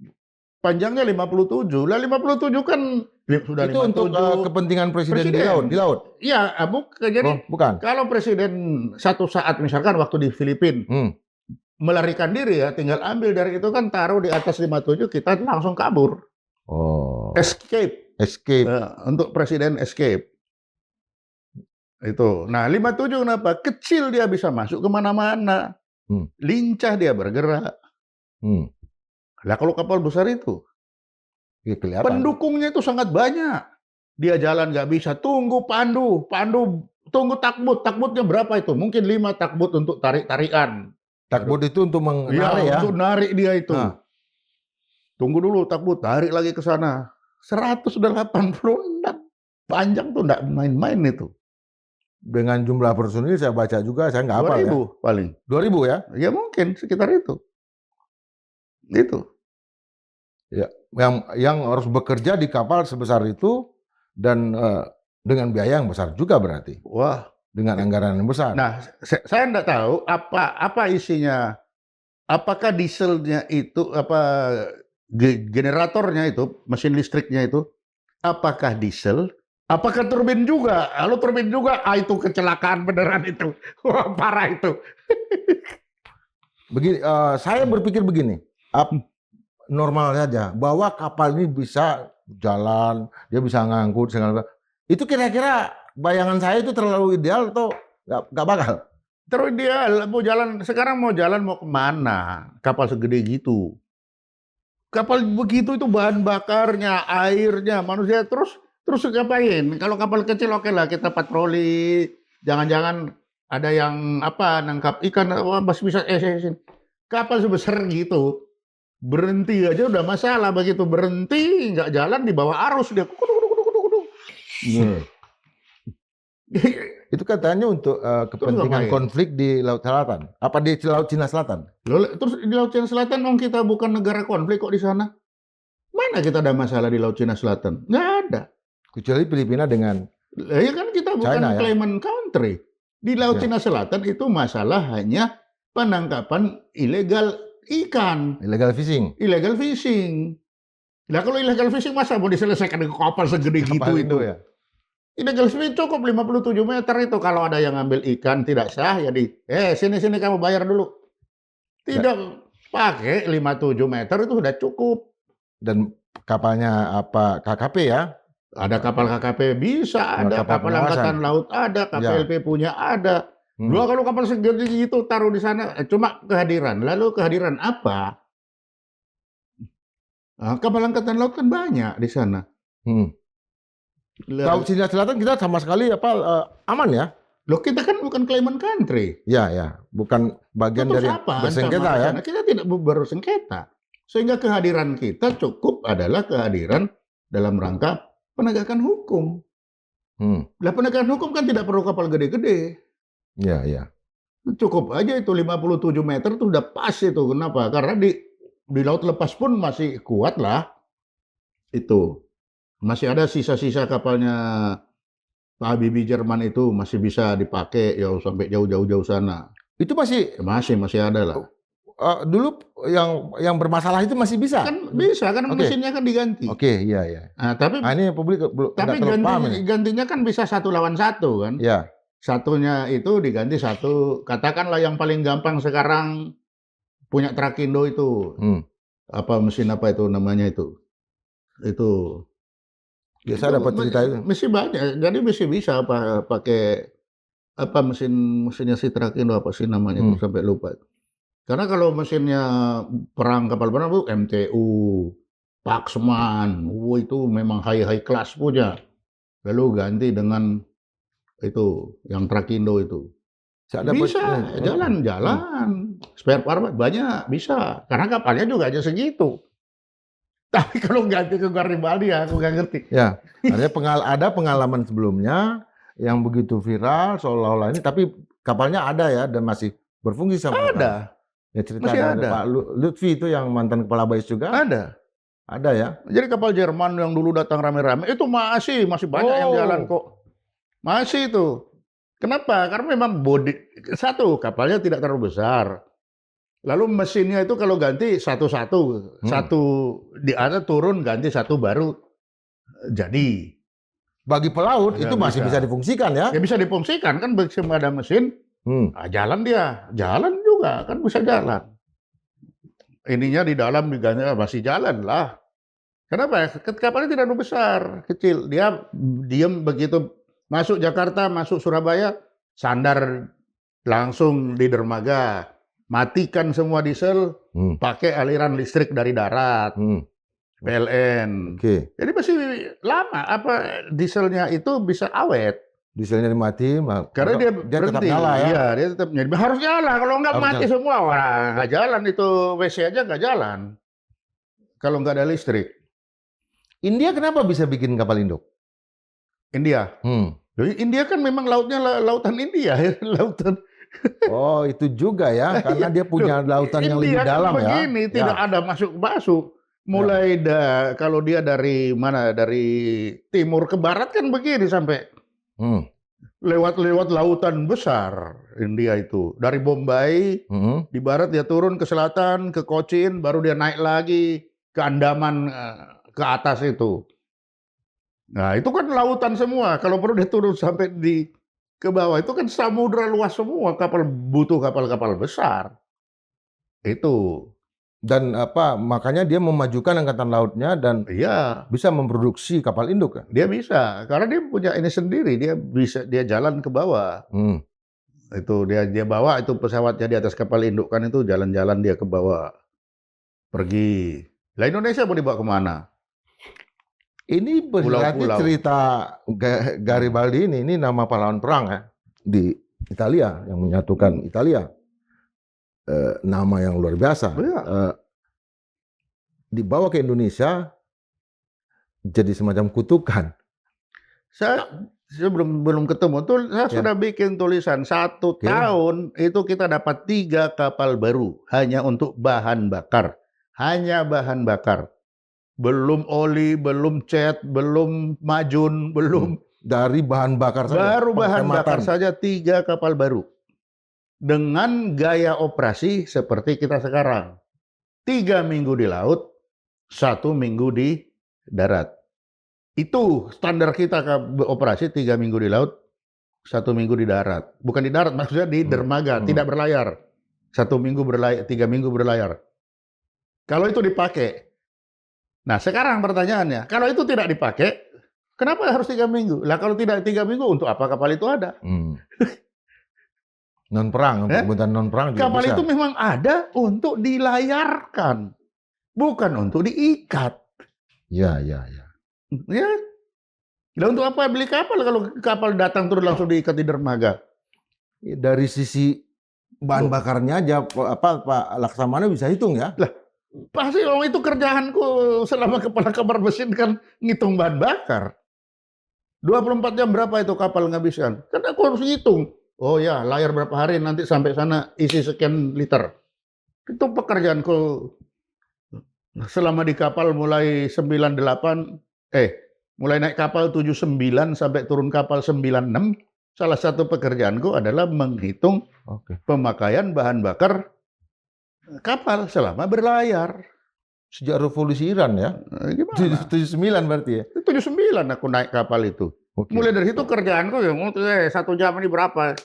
Panjangnya 57. Lah 57 kan sudah itu 57. Untuk kepentingan presiden di laut. Iya, jadi bukan. Kalau presiden satu saat misalkan waktu di Filipina melarikan diri ya, tinggal ambil dari itu kan taruh di atas 57, kita langsung kabur. Escape. Untuk presiden escape. Itu. Nah, 57 kenapa? Kecil dia bisa masuk kemana-mana. Lincah dia bergerak. Lah kalau kapal besar itu, kelihatan. Pendukungnya itu sangat banyak. Dia jalan nggak bisa, tunggu pandu tunggu takbut. Takbutnya berapa itu? Mungkin 5 takbut untuk tarik-tarikan. Takbut itu untuk menarik Iya, ya. untuk narik dia itu. Nah. Tunggu dulu takbut, tarik lagi ke sana. 186. Panjang tuh, enggak main-main itu. Dengan jumlah personil saya baca juga, saya nggak hafal 2000 ya. paling. 2000 ya? Ya mungkin sekitar itu. Itu. Ya, yang harus bekerja di kapal sebesar itu dan dengan biaya yang besar juga berarti. Wah, Dengan anggaran yang besar. nah saya enggak tahu apa isinya. Apakah dieselnya itu generatornya itu, mesin listriknya itu apakah diesel? Apakah turbin juga? Kalau turbin juga, itu kecelakaan beneran itu. Wah, parah itu. Begini, saya berpikir begini, normal saja bahwa kapal ini bisa jalan, dia bisa ngangkut segala. Itu kira-kira bayangan saya itu terlalu ideal atau nggak bakal? Terus dia mau jalan, sekarang mau jalan mau kemana? Kapal segede gitu. Kapal begitu itu bahan bakarnya, airnya, manusia terus ngapain? Kalau kapal kecil oke lah kita patroli, jangan-jangan ada yang nangkap ikan, masih bisa kapal sebesar gitu. Berhenti aja udah masalah, begitu berhenti nggak jalan di bawah arus dia. Itu katanya untuk kepentingan ngapain? konflik di Laut Selatan. Apa di Laut Cina Selatan? Terus di Laut Cina Selatan, kita bukan negara konflik kok di sana. Mana kita ada masalah di Laut Cina Selatan? Nggak ada. Kecuali Filipina dengan Ya kan kita bukan China, ya? claimant country. Di Laut Cina Selatan itu masalah hanya penangkapan ilegal ikan. illegal fishing. Illegal fishing. Nah kalau illegal fishing masa mau diselesaikan dengan kapal segede gitu Kapal itu? ya. Illegal fishing cukup 57 meter itu. Kalau ada yang ngambil ikan tidak sah, ya sini kamu bayar dulu. Tidak pakai 57 meter itu sudah cukup. Dan kapalnya KKP ya? Ada kapal KKP bisa, ada kapal angkatan laut ada, KPLP punya ada. Dua kalau kapal segede itu taruh di sana, cuma kehadiran. Lalu kehadiran apa? Nah, kapal angkatan laut kan banyak di sana. Laut Cina Selatan kita sama sekali aman ya? Loh kita kan bukan claimant country. Ya, bukan bagian Terus dari apa bersengketa ya. Kita tidak bersengketa. Sehingga kehadiran kita cukup adalah kehadiran dalam rangka penegakan hukum. Lah penegakan hukum kan tidak perlu kapal gede-gede. Iya. Cukup aja itu 57 meter itu udah pas itu. Kenapa? Karena di laut lepas pun masih kuat lah. Itu. Masih ada sisa-sisa kapalnya Pak Habibie Jerman itu masih bisa dipakai ya sampai jauh-jauh sana. Itu masih ada lah. Dulu yang bermasalah itu masih bisa. Kan bisa kan mesinnya kan diganti. Oke, iya. Nah, tapi ini publik belum paham ini. Gantinya kan bisa 1 lawan 1 kan. Iya. Satunya itu diganti 1, katakanlah yang paling gampang sekarang punya Trakindo itu. Mesin apa itu namanya itu. Itu Biasa dapat cerita itu. Masih banyak. Jadi masih bisa pakai mesinnya si Trakindo apa sih namanya itu sampai lupa. Karena kalau mesinnya perang kapal perang itu MTU, Paxman, itu memang high class punya. Lalu ganti dengan itu yang Trakindo itu. Bisa jalan. Spare part banyak bisa. Karena kapalnya juga aja segitu. Tapi kalau ganti ke Garibaldi aku nggak ngerti. Ya, ada pengalaman sebelumnya yang begitu viral seolah-olah ini, tapi kapalnya ada ya dan masih berfungsi sampai ada. Ya cerita ada. Pak Lutfi itu yang mantan kepala BAIS juga. Ada ya. Jadi kapal Jerman yang dulu datang rame-rame itu masih banyak yang jalan kok. Masih itu. Kenapa? Karena memang satu kapalnya tidak terlalu besar. Lalu mesinnya itu kalau ganti satu-satu, satu di atas turun ganti satu baru jadi. Bagi pelaut itu masih bisa difungsikan ya? Ya bisa difungsikan kan ada mesin. Jalan juga kan bisa jalan. Ininya di dalam diganti masih jalan lah. Kenapa? Kapalnya tidak terlalu besar, kecil. Dia diam begitu masuk Jakarta, masuk Surabaya, sandar langsung di dermaga. Matikan semua diesel, pakai aliran listrik dari darat, PLN. Jadi masih lama. Dieselnya itu bisa awet. dieselnya dimati, Karena dia tetap berhenti. nyala ya. Iya, dia tetap nyala. Harus nyala. Kalau nggak Harus mati nyala. semua, wah nggak jalan itu WC aja nggak jalan. Kalau nggak ada listrik. India kenapa bisa bikin kapal induk? India. Jadi India kan memang lautnya lautan India, ya. Lautan. Oh, itu juga ya, karena dia punya lautan yang lebih India kan dalam ya. begini, tidak ada masuk-masuk. Mulai kalau dia dari mana? Dari timur ke barat kan begini sampai lewat lautan besar India itu. Dari Bombay di barat dia turun ke selatan, ke Cochin, baru dia naik lagi ke Andaman ke atas itu. Nah, itu kan lautan semua. Kalau perlu dia turun sampai ke bawah itu kan samudra luas semua, butuh kapal-kapal besar. Itu. Dan makanya dia memajukan angkatan lautnya dan Iya, bisa memproduksi kapal induk kan? dia bisa karena dia punya ini sendiri, dia jalan ke bawah. Itu dia bawa itu pesawatnya di atas kapal induk kan itu jalan-jalan dia ke bawah. Pergi. Lah Indonesia mau dibawa kemana? Ini berarti Pulau-pulau. cerita Garibaldi ini nama pahlawan perang ya di Italia yang menyatukan Italia. Nama yang luar biasa. Iya. Dibawa ke Indonesia jadi semacam kutukan. Saya belum ketemu tuh, saya sudah bikin tulisan 1 tahun itu kita dapat 3 kapal baru hanya untuk bahan bakar. Hanya bahan bakar. Belum oli, belum cat, belum majun, belum. Dari bahan bakar saja. Baru bahan bakar saja 3 kapal baru. Dengan gaya operasi seperti kita sekarang. 3 minggu di laut, 1 minggu di darat. Itu standar kita operasi 3 minggu di laut, 1 minggu di darat. Bukan di darat, maksudnya di dermaga, tidak berlayar. 1 minggu berlayar, 3 minggu berlayar. Kalau itu dipakai. Nah sekarang pertanyaannya, kalau itu tidak dipakai, kenapa harus 3 minggu? Lah kalau tidak 3 minggu, untuk apa kapal itu ada? Non perang, untuk kebutuhan non perang juga kapal bisa. itu memang ada untuk dilayarkan, bukan untuk diikat. Ya. Ya. Lah untuk apa beli kapal kalau kapal datang terus langsung diikat di dermaga? Dari sisi bahan bakarnya aja Pak Laksamana bisa hitung ya. Lah, pasti itu kerjaanku selama kepala kamar mesin kan ngitung bahan bakar. 24 jam berapa itu kapal ngabiskan? Kan aku harus ngitung. Oh ya, layar berapa hari nanti sampai sana isi sekian liter. Itu pekerjaanku selama di kapal mulai 98 mulai naik kapal 79 sampai turun kapal 96. Salah satu pekerjaanku adalah menghitung pemakaian bahan bakar kapal selama berlayar. Sejak revolusi Iran ya? Gimana? 79 berarti ya? 79 aku naik kapal itu. Mulai dari situ kerjaanku ya, 1 jam ini berapa.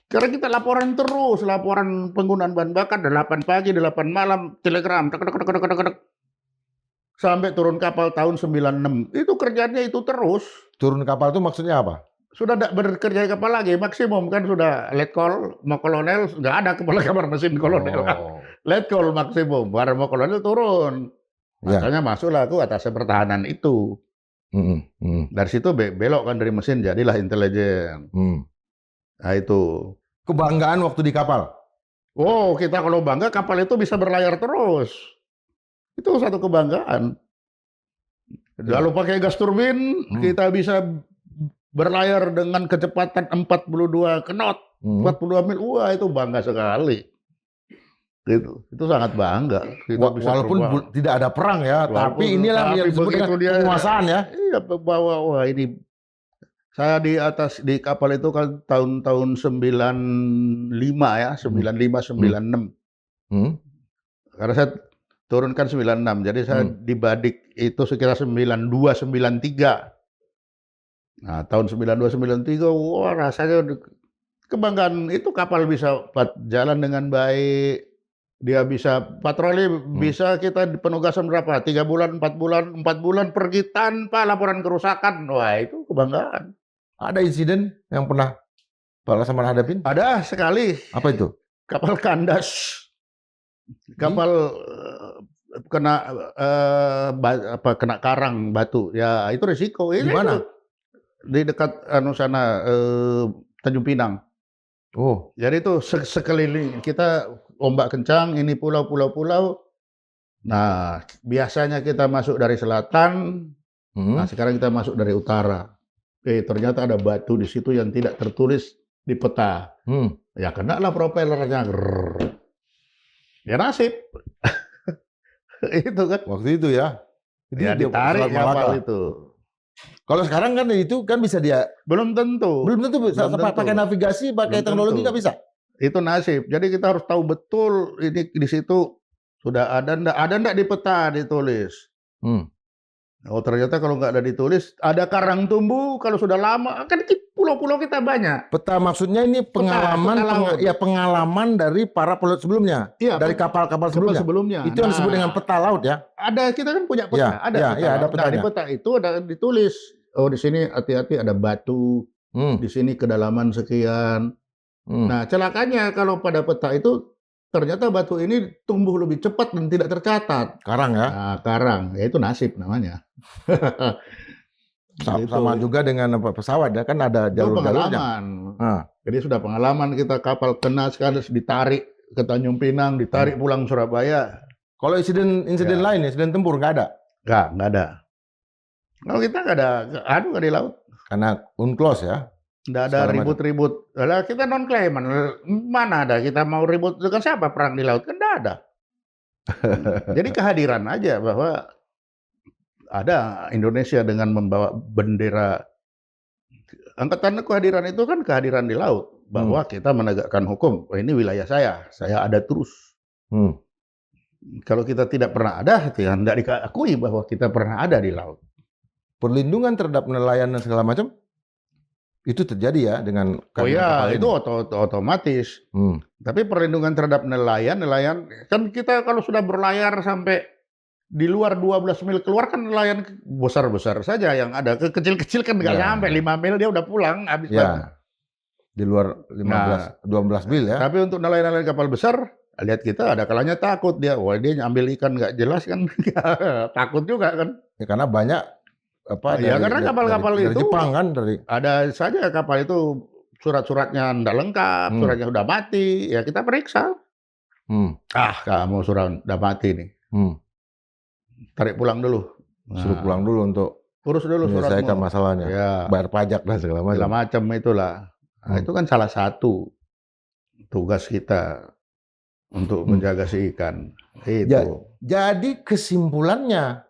Karena kita laporan terus, laporan penggunaan bahan bakar, 8 pagi, 8 malam, telegram, sampai turun kapal tahun 96. Itu kerjanya itu terus. Turun kapal itu maksudnya apa? Sudah tidak bekerja di kapal lagi, maksimum kan sudah letkol, mau kolonel, nggak ada kepala kamar mesin kolonel. Letkol maksimum, baru mau kolonel turun. Makanya masuklah aku atas pertahanan itu. Dari situ belok kan dari mesin, jadilah intelijen. Nah itu. Kebanggaan waktu di kapal? Oh, kita kalau bangga kapal itu bisa berlayar terus. Itu satu kebanggaan. Lalu pakai gas turbin, kita bisa berlayar dengan kecepatan 42 knot, 42 mil. Wah, itu bangga sekali. Itu sangat bangga. Walaupun tidak ada perang ya, tapi inilah yang disebut dengan penguasaan ya. Iya, bahwa wah ini saya di kapal itu kan tahun 95 ya, 95 96. Karena saya turunkan 96. Jadi saya di Badik itu sekitar 92 93. Nah, tahun 92 93 wah rasanya kebanggaan itu kapal bisa jalan dengan baik. Dia bisa patroli, bisa kita di penugasan berapa? 3 bulan, 4 bulan, 4 bulan pergi tanpa laporan kerusakan. Wah, itu kebanggaan. Ada insiden yang pernah Pak Laksamana hadapin? Ada sekali. Apa itu? Kapal kandas. Kapal kena karang batu. Ya, itu risiko. Di mana? di dekat sana Tanjung Pinang. Oh, Jadi itu sekeliling kita ombak kencang, ini pulau-pulau. Nah, biasanya kita masuk dari selatan, nah sekarang kita masuk dari utara. Ternyata ada batu di situ yang tidak tertulis di peta. Ya kena lah propellernya. Grrr. Ya nasib. Itu kan. waktu itu ya. Itu Ya dia ditarik Selat Malaka. kapal itu. Kalau sekarang kan itu kan bisa dia Belum tentu. belum tentu bisa Belum tentu. pakai navigasi, pakai Belum teknologi tentu. nggak bisa. Itu nasib. Jadi kita harus tahu betul ini di situ sudah ada ndak di peta ditulis. Oh ternyata kalau nggak ada ditulis, ada karang tumbuh kalau sudah lama kan pulau-pulau kita banyak. Peta maksudnya ini pengalaman, pengalaman dari para pilot sebelumnya, Iya, dari kapal-kapal sebelumnya. Itu yang disebut dengan peta laut ya. Ada kita kan punya peta, Ya, ada ya, peta. ya, ada Nah, petanya. di peta itu ada ditulis, oh di sini hati-hati ada batu, di sini kedalaman sekian. Nah celakanya kalau pada peta itu ternyata batu ini tumbuh lebih cepat dan tidak tercatat. Karang ya. Nah, karang, ya itu nasib namanya. Sama juga dengan pesawat ya, kan ada jalur-jalurnya. Pengalaman. Jadi sudah pengalaman kita kapal kena sekali ditarik ke Tanjung Pinang, ditarik pulang Surabaya. Kalau insiden lain, insiden tempur nggak ada? Nggak ada. Kalau kita nggak ada di laut. Karena unclosed ya. Nggak ada ribut-ribut. Lah kita non claimant, mana ada kita mau ribut dengan siapa perang di laut? Kan nggak ada. Jadi kehadiran aja bahwa ada Indonesia dengan membawa bendera angkatan kehadiran itu kan kehadiran di laut bahwa kita menegakkan hukum. Oh, ini wilayah saya ada terus. Kalau kita tidak pernah ada, tidak diakui bahwa kita pernah ada di laut. Perlindungan terhadap nelayan dan segala macam itu terjadi ya dengan oh ya itu otomatis. Tapi perlindungan terhadap nelayan kan kita kalau sudah berlayar sampai di luar 12 mil keluar kan nelayan besar-besar saja yang ada. Kecil-kecil kan nggak sampai 5 mil dia udah pulang habis. Ya. Di luar 12 mil ya. Tapi untuk nelayan-nelayan kapal besar, lihat kita ada kalanya takut dia. Wah dia ambil ikan nggak jelas kan. Takut juga kan. Ya, karena banyak karena kapal-kapal itu dari Jepang kan ada saja kapal itu surat-suratnya tidak lengkap, suratnya sudah mati, ya kita periksa. Kamu surat sudah mati nih. Tarik pulang dulu. Suruh pulang dulu untuk urus dulu menyelesaikan masalahnya. Ya. Bayar pajak dan segala macam. Itulah. Nah, itu kan salah satu tugas kita untuk menjaga si ikan. Itu. Jadi kesimpulannya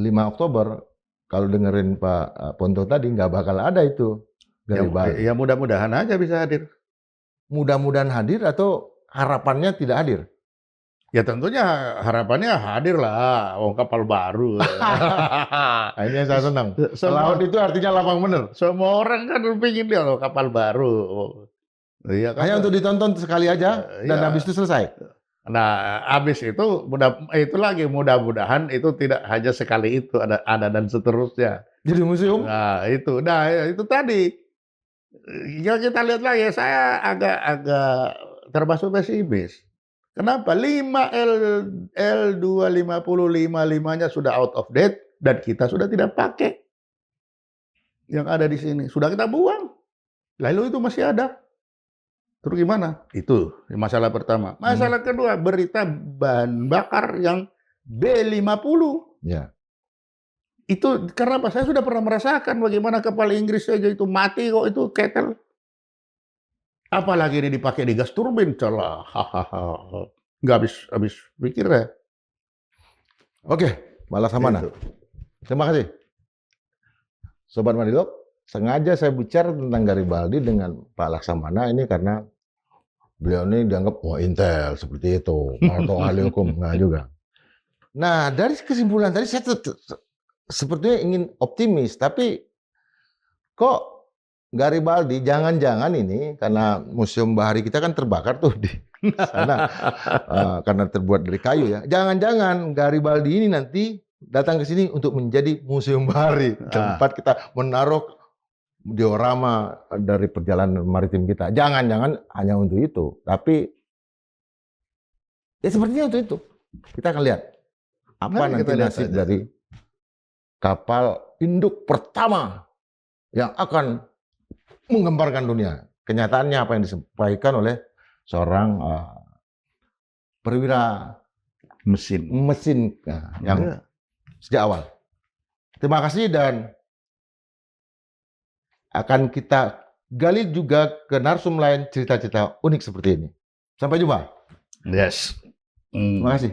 5 Oktober kalau dengerin Pak Ponto tadi nggak bakal ada itu Garibaldi. Ya mudah-mudahan aja bisa hadir. Mudah-mudahan hadir atau harapannya tidak hadir? Ya tentunya harapannya hadir lah, kapal baru. Ini yang saya senang. Laut itu artinya lapang bener. Semua orang kan pengen dia kapal baru. Iya, hanya untuk ditonton sekali aja dan habis itu selesai. Nah, habis itu mudah-mudahan itu tidak hanya sekali itu ada dan seterusnya. Jadi museum. Nah, itu tadi. Ya kita lihat lagi, saya agak termasuk pesimis. Kenapa? 5nya sudah out of date dan kita sudah tidak pakai. Yang ada di sini sudah kita buang. Lalu itu masih ada. Terus gimana? Itu masalah pertama. Masalah kedua, berita bahan bakar yang B50. Ya. Itu karena apa? Saya sudah pernah merasakan bagaimana kapal Inggris saja itu mati kok itu ketel. Apalagi ini dipakai di gas turbin, celah. Nggak habis pikir ya. Oke, malah sama nah. Terima kasih. Sobat Madilog, sengaja saya bicara tentang Garibaldi dengan Pak Laksamana ini karena beliau ini dianggap intel seperti itu, atau ahli hukum, nggak juga. Nah, dari kesimpulan tadi saya sepertinya ingin optimis, tapi kok Garibaldi jangan-jangan ini karena Museum Bahari kita kan terbakar tuh di sana karena terbuat dari kayu ya. Jangan-jangan Garibaldi ini nanti datang ke sini untuk menjadi Museum Bahari, tempat kita menaruh diorama dari perjalanan maritim kita. Jangan-jangan hanya untuk itu, tapi ya sepertinya untuk itu. Kita akan lihat apa nanti nasib dari kapal induk pertama yang akan menggemparkan dunia. Kenyataannya apa yang disampaikan oleh seorang perwira Mesin. yang Iya. sejak awal. Terima kasih dan akan kita gali juga ke narsum lain cerita-cerita unik seperti ini. Sampai jumpa. Yes. Terima kasih.